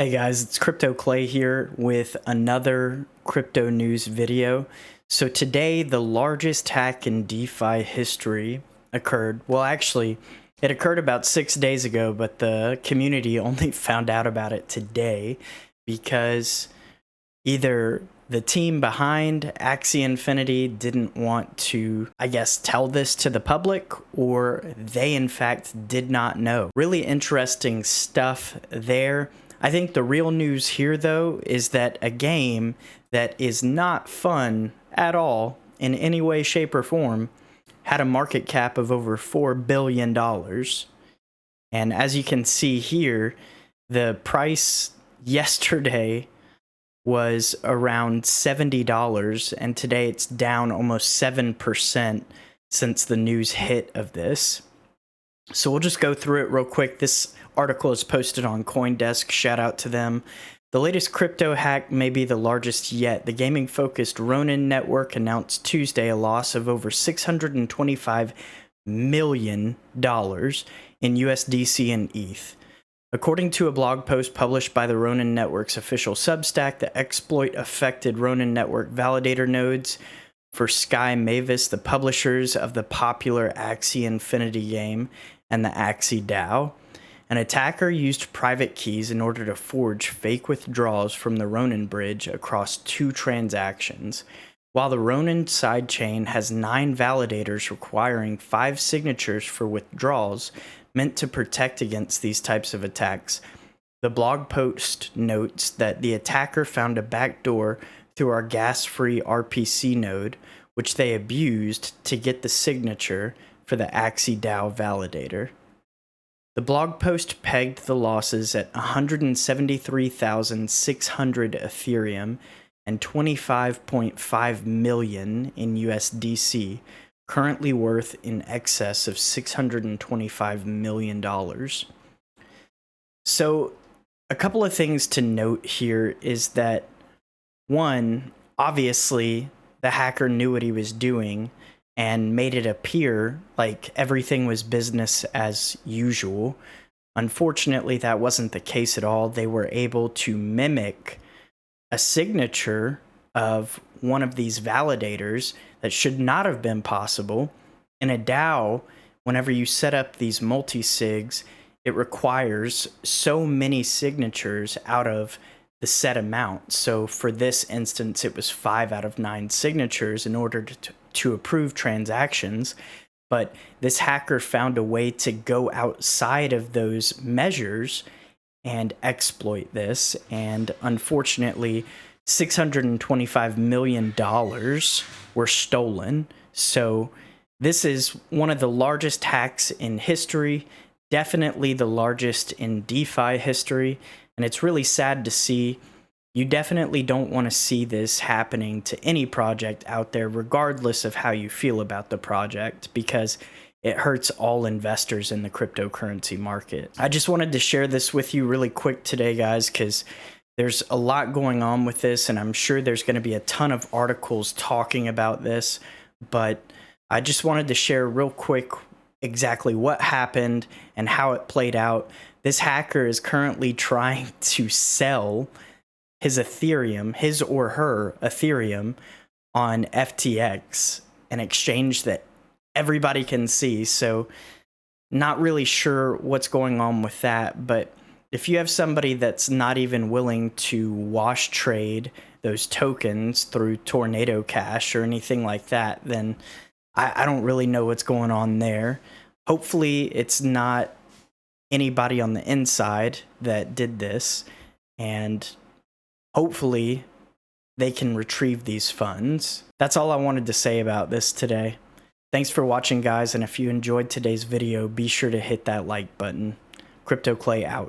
Hey guys, it's Crypto Clay here with another crypto news video. So today, the largest hack in DeFi history occurred. Well, actually, it occurred about 6 days ago, but the community only found out about it today because either the team behind Axie Infinity didn't want to, I guess, tell this to the public, or they in fact did not know. Really interesting stuff there. I think the real news here, though, is that a game that is not fun at all in any way, shape, or form had a market cap of over $4 billion. And as you can see here, the price yesterday was around $70, and today it's down almost 7% since the news hit of this. So we'll just go through it real quick. This article is posted on CoinDesk. Shout out to them. The latest crypto hack may be the largest yet. The gaming-focused Ronin Network announced Tuesday a loss of over $625 million in USDC and ETH. According to a blog post published by the Ronin Network's official Substack, the exploit affected Ronin Network validator nodes for Sky Mavis, the publishers of the popular Axie Infinity game, and the Axie DAO. An attacker used private keys in order to forge fake withdrawals from the Ronin bridge across 2 transactions. While the Ronin sidechain has 9 validators requiring 5 signatures for withdrawals meant to protect against these types of attacks, the blog post notes that the attacker found a backdoor through our gas-free RPC node, which they abused to get the signature for the Axie DAO validator. The blog post pegged the losses at 173,600 Ethereum and 25.5 million in USDC, currently worth in excess of $625 million. So a couple of things to note here is that, one, obviously the hacker knew what he was doing and made it appear like everything was business as usual. Unfortunately, that wasn't the case at all. They were able to mimic a signature of one of these validators that should not have been possible. In a DAO, whenever you set up these multi-sigs, it requires so many signatures out of the set amount. So for this instance, it was 5 out of 9 signatures in order to approve transactions. But this hacker found a way to go outside of those measures and exploit this. And unfortunately, $625 million were stolen. So this is one of the largest hacks in history, definitely the largest in DeFi history. And it's really sad to see. You definitely don't want to see this happening to any project out there, regardless of how you feel about the project, because it hurts all investors in the cryptocurrency market. I just wanted to share this with you really quick today, guys, because there's a lot going on with this, and I'm sure there's going to be a ton of articles talking about this, but I just wanted to share real quick exactly what happened and how it played out. This hacker is currently trying to sell his Ethereum, his or her Ethereum, on FTX, an exchange that everybody can see. So not really sure what's going on with that, but if you have somebody that's not even willing to wash trade those tokens through Tornado Cash or anything like that, then I don't really know what's going on there. Hopefully it's not anybody on the inside that did this, and hopefully they can retrieve these funds. That's all I wanted to say about this today. Thanks for watching, guys, and if you enjoyed today's video, be sure to hit that like button. Crypto Clay out.